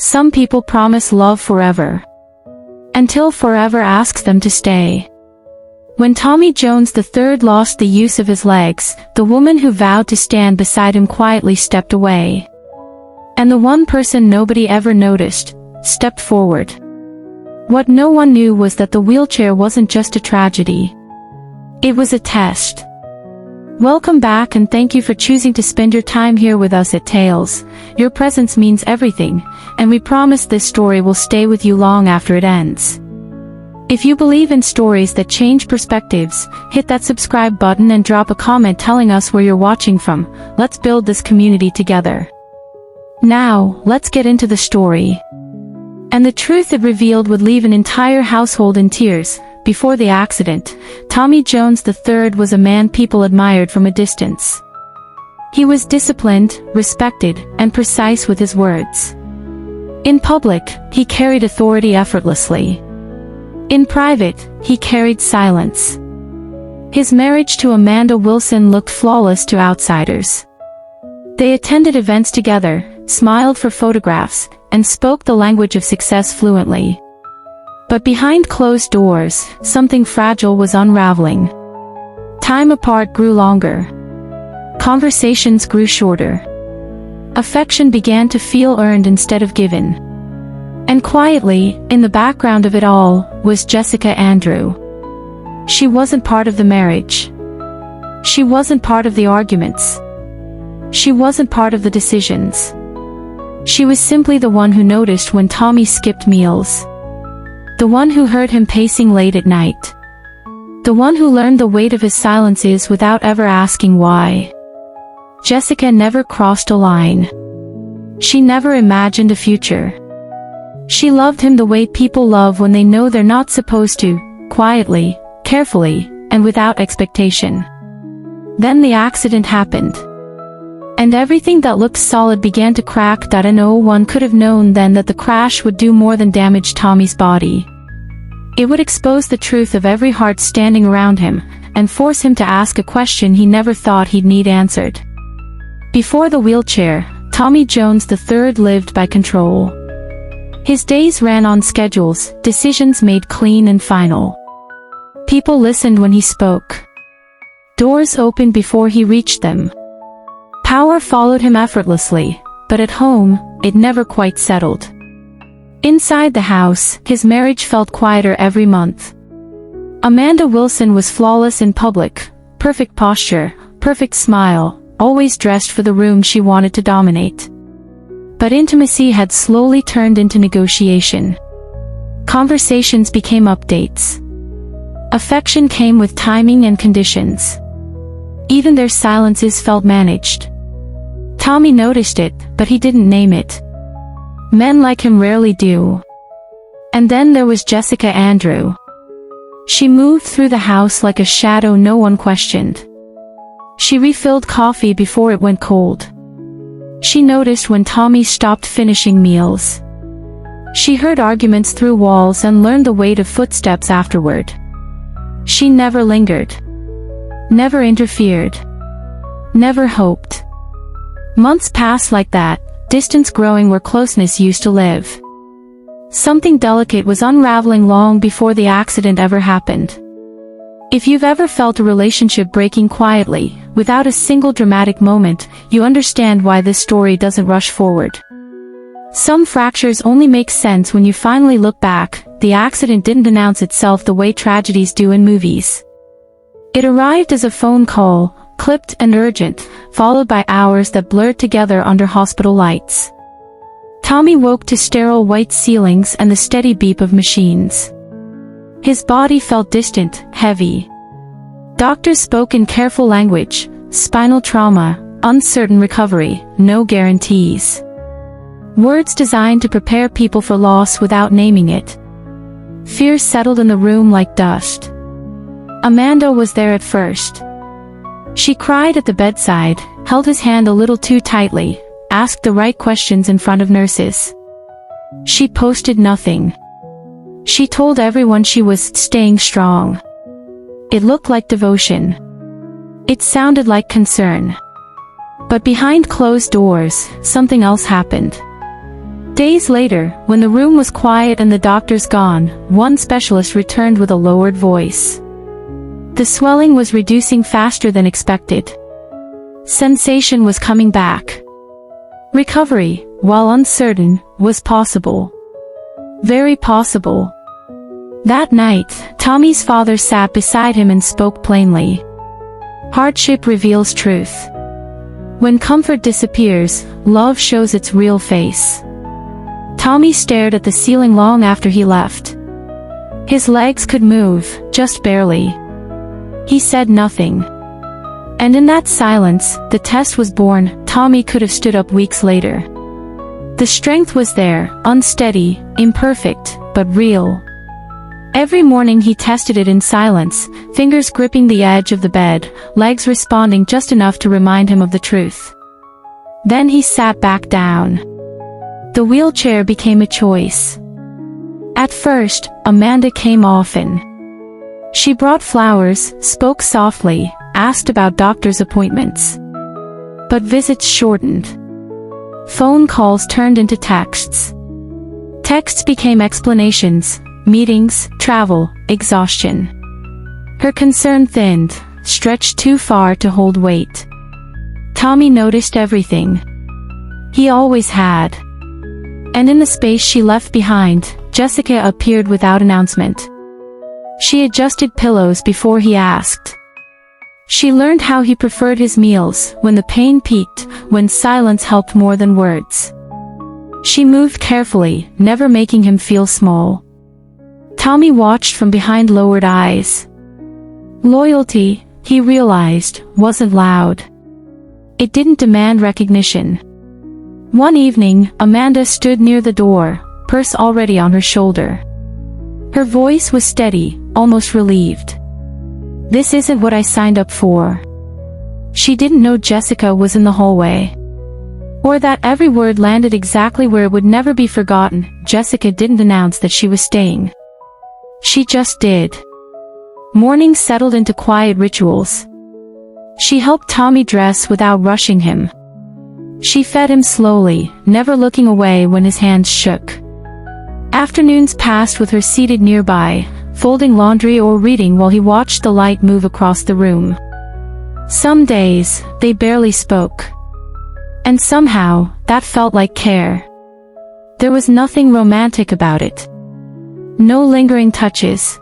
Some people promise love forever, until forever asks them to stay. When Tommy Jones III lost the use of his legs, the woman who vowed to stand beside him quietly stepped away. And the one person nobody ever noticed stepped forward. What no one knew was that the wheelchair wasn't just a tragedy. It was a test. Welcome back, and thank you for choosing to spend your time here with us at Tales. Your presence means everything, and we promise this story will stay with you long after it ends. If you believe in stories that change perspectives, hit that subscribe button and drop a comment telling us where you're watching from. Let's build this community together. Now, let's get into the story. And the truth it revealed would leave an entire household in tears. Before the accident, Tommy Jones III was a man people admired from a distance. He was disciplined, respected, and precise with his words. In public, he carried authority effortlessly. In private, he carried silence. His marriage to Amanda Wilson looked flawless to outsiders. They attended events together, smiled for photographs, and spoke the language of success fluently. But behind closed doors, something fragile was unraveling. Time apart grew longer. Conversations grew shorter. Affection began to feel earned instead of given. And quietly, in the background of it all, was Jessica Andrew. She wasn't part of the marriage. She wasn't part of the arguments. She wasn't part of the decisions. She was simply the one who noticed when Tommy skipped meals. The one who heard him pacing late at night. The one who learned the weight of his silences without ever asking why. Jessica never crossed a line. She never imagined a future. She loved him the way people love when they know they're not supposed to, quietly, carefully, and without expectation. Then the accident happened. And everything that looked solid began to crack. No one could have known then that the crash would do more than damage Tommy's body. It would expose the truth of every heart standing around him, and force him to ask a question he never thought he'd need answered. Before the wheelchair, Tommy Jones III lived by control. His days ran on schedules, decisions made clean and final. People listened when he spoke. Doors opened before he reached them. Power followed him effortlessly, but at home, it never quite settled. Inside the house, his marriage felt quieter every month. Amanda Wilson was flawless in public, perfect posture, perfect smile, always dressed for the room she wanted to dominate. But intimacy had slowly turned into negotiation. Conversations became updates. Affection came with timing and conditions. Even their silences felt managed. Tommy noticed it, but he didn't name it. Men like him rarely do. And then there was Jessica Andrew. She moved through the house like a shadow no one questioned. She refilled coffee before it went cold. She noticed when Tommy stopped finishing meals. She heard arguments through walls and learned the weight of footsteps afterward. She never lingered. Never interfered. Never hoped. Months passed like that, distance growing where closeness used to live. Something delicate was unraveling long before the accident ever happened. If you've ever felt a relationship breaking quietly, without a single dramatic moment, you understand why this story doesn't rush forward. Some fractures only make sense when you finally look back. The accident didn't announce itself the way tragedies do in movies. It arrived as a phone call, clipped and urgent, followed by hours that blurred together under hospital lights. Tommy woke to sterile white ceilings and the steady beep of machines. His body felt distant, heavy. Doctors spoke in careful language: spinal trauma, uncertain recovery, no guarantees. Words designed to prepare people for loss without naming it. Fear settled in the room like dust. Amanda was there at first. She cried at the bedside, held his hand a little too tightly, asked the right questions in front of nurses. She posted nothing. She told everyone she was staying strong. It looked like devotion. It sounded like concern. But behind closed doors, something else happened. Days later, when the room was quiet and the doctors gone, one specialist returned with a lowered voice. The swelling was reducing faster than expected. Sensation was coming back. Recovery, while uncertain, was possible. Very possible. That night, Tommy's father sat beside him and spoke plainly. Hardship reveals truth. When comfort disappears, love shows its real face. Tommy stared at the ceiling long after he left. His legs could move, just barely. He said nothing. And in that silence, the test was born. Tommy could have stood up weeks later. The strength was there, unsteady, imperfect, but real. Every morning he tested it in silence, fingers gripping the edge of the bed, legs responding just enough to remind him of the truth. Then he sat back down. The wheelchair became a choice. At first, Amanda came often. She brought flowers, spoke softly, asked about doctor's appointments. But visits shortened. Phone calls turned into texts. Texts became explanations, meetings, travel, exhaustion. Her concern thinned, stretched too far to hold weight. Tommy noticed everything. He always had. And in the space she left behind, Jessica appeared without announcement. She adjusted pillows before he asked. She learned how he preferred his meals, when the pain peaked, when silence helped more than words. She moved carefully, never making him feel small. Tommy watched from behind lowered eyes. Loyalty, he realized, wasn't loud. It didn't demand recognition. One evening, Amanda stood near the door, purse already on her shoulder. Her voice was steady, almost relieved. "This isn't what I signed up for." She didn't know Jessica was in the hallway. Or that every word landed exactly where it would never be forgotten. Jessica didn't announce that she was staying. She just did. Mornings settled into quiet rituals. She helped Tommy dress without rushing him. She fed him slowly, never looking away when his hands shook. Afternoons passed with her seated nearby, folding laundry or reading while he watched the light move across the room. Some days, they barely spoke. And somehow, that felt like care. There was nothing romantic about it. No lingering touches.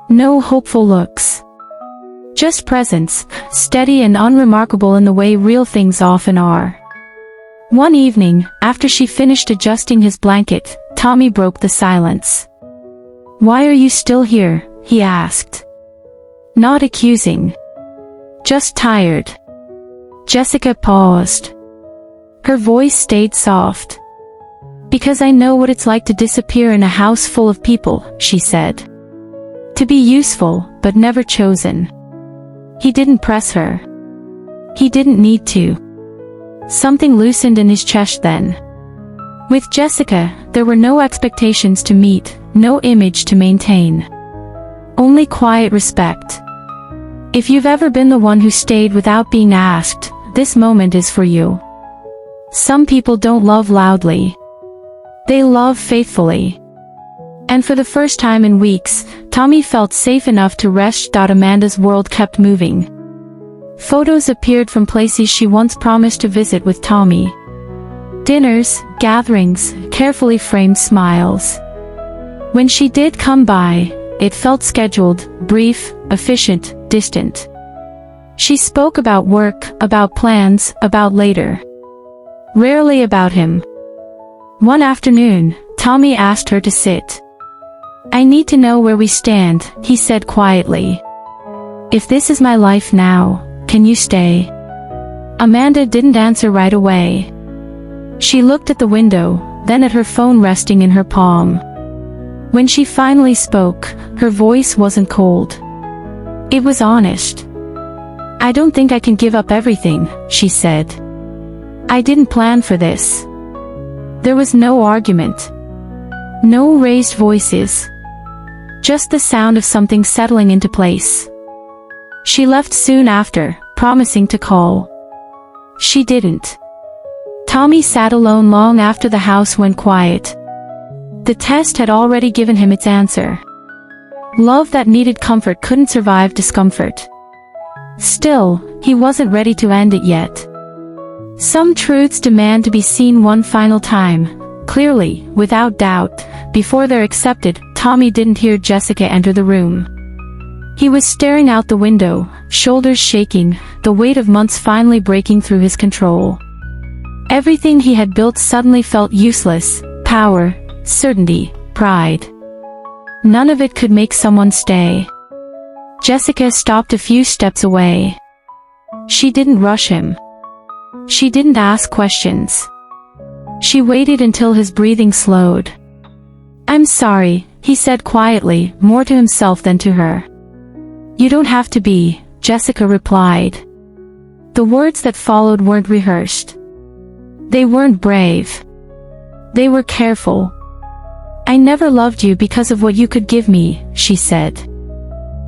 No hopeful looks. Just presence, steady and unremarkable in the way real things often are. One evening, after she finished adjusting his blanket, Tommy broke the silence. "Why are you still here?" he asked. Not accusing. Just tired. Jessica paused. Her voice stayed soft. "Because I know what it's like to disappear in a house full of people," she said. To be useful, but never chosen. He didn't press her. He didn't need to. Something loosened in his chest then. With Jessica, there were no expectations to meet, no image to maintain. Only quiet respect. If you've ever been the one who stayed without being asked, this moment is for you. Some people don't love loudly. They love faithfully. And for the first time in weeks, Tommy felt safe enough to rest. Amanda's world kept moving. Photos appeared from places she once promised to visit with Tommy. Dinners, gatherings, carefully framed smiles. When she did come by, it felt scheduled, brief, efficient, distant. She spoke about work, about plans, about later. Rarely about him. One afternoon, Tommy asked her to sit. "I need to know where we stand," he said quietly. "If this is my life now, can you stay?" Amanda didn't answer right away. She looked at the window, then at her phone resting in her palm. When she finally spoke, her voice wasn't cold. It was honest. "I don't think I can give up everything," she said. "I didn't plan for this." There was no argument. No raised voices. Just the sound of something settling into place. She left soon after, promising to call. She didn't. Tommy sat alone long after the house went quiet. The test had already given him its answer. Love that needed comfort couldn't survive discomfort. Still, he wasn't ready to end it yet. Some truths demand to be seen one final time, clearly, without doubt. Before they're accepted, Tommy didn't hear Jessica enter the room. He was staring out the window, shoulders shaking, the weight of months finally breaking through his control. Everything he had built suddenly felt useless: power, certainty, pride. None of it could make someone stay. Jessica stopped a few steps away. She didn't rush him. She didn't ask questions. She waited until his breathing slowed. "I'm sorry," he said quietly, more to himself than to her. "You don't have to be," Jessica replied. The words that followed weren't rehearsed. They weren't brave. They were careful. "I never loved you because of what you could give me," she said.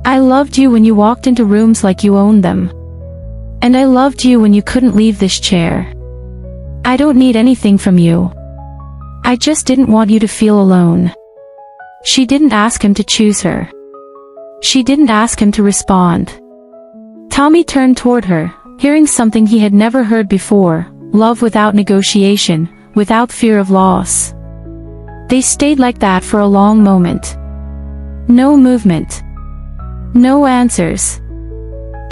"I loved you when you walked into rooms like you owned them. And I loved you when you couldn't leave this chair. I don't need anything from you. I just didn't want you to feel alone." She didn't ask him to choose her. She didn't ask him to respond. Tommy turned toward her, hearing something he had never heard before: love without negotiation, without fear of loss. They stayed like that for a long moment. No movement. No answers.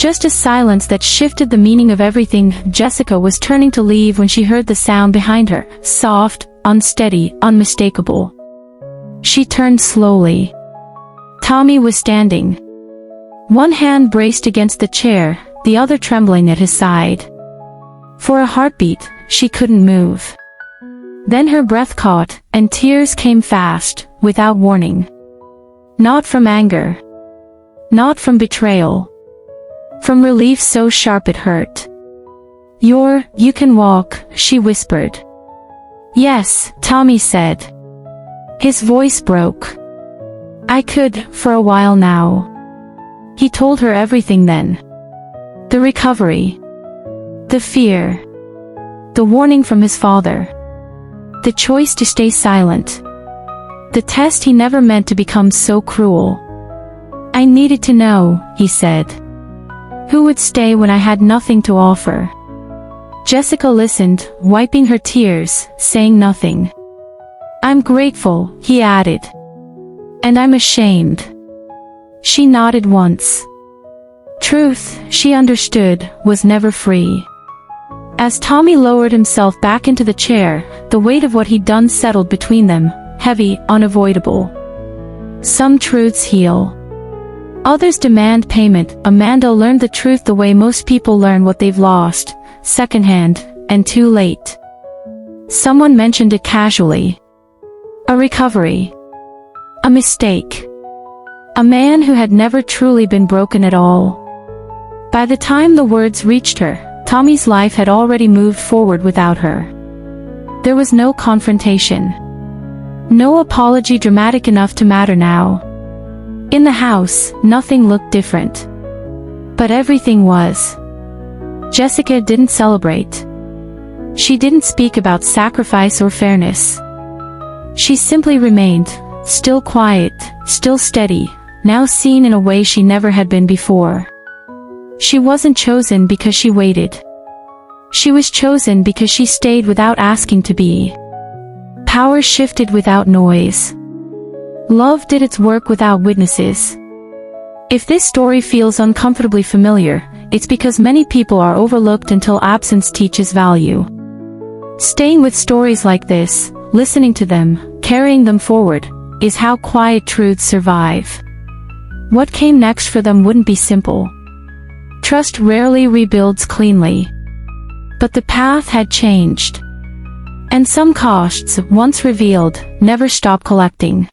Just a silence that shifted the meaning of everything. Jessica was turning to leave when she heard the sound behind her, soft, unsteady, unmistakable. She turned slowly. Tommy was standing. One hand braced against the chair, the other trembling at his side. For a heartbeat, she couldn't move. Then her breath caught, and tears came fast, without warning. Not from anger. Not from betrayal. From relief so sharp it hurt. You can walk," she whispered. "Yes," Tommy said. His voice broke. "I could, for a while now." He told her everything then. The recovery. The fear. The warning from his father. The choice to stay silent. The test he never meant to become so cruel. "I needed to know," he said. "Who would stay when I had nothing to offer?" Jessica listened, wiping her tears, saying nothing. "I'm grateful," he added. "And I'm ashamed." She nodded once. Truth, she understood, was never free. As Tommy lowered himself back into the chair, the weight of what he'd done settled between them, heavy, unavoidable. Some truths heal. Others demand payment. Amanda learned the truth the way most people learn what they've lost, secondhand, and too late. Someone mentioned it casually. A recovery. A mistake. A man who had never truly been broken at all. By the time the words reached her, Tommy's life had already moved forward without her. There was no confrontation. No apology dramatic enough to matter now. In the house, nothing looked different. But everything was. Jessica didn't celebrate. She didn't speak about sacrifice or fairness. She simply remained, still quiet, still steady, now seen in a way she never had been before. She wasn't chosen because she waited. She was chosen because she stayed without asking to be. Power shifted without noise. Love did its work without witnesses. If this story feels uncomfortably familiar, it's because many people are overlooked until absence teaches value. Staying with stories like this, listening to them, carrying them forward, is how quiet truths survive. What came next for them wouldn't be simple. Trust rarely rebuilds cleanly. But the path had changed. And some costs, once revealed, never stop collecting.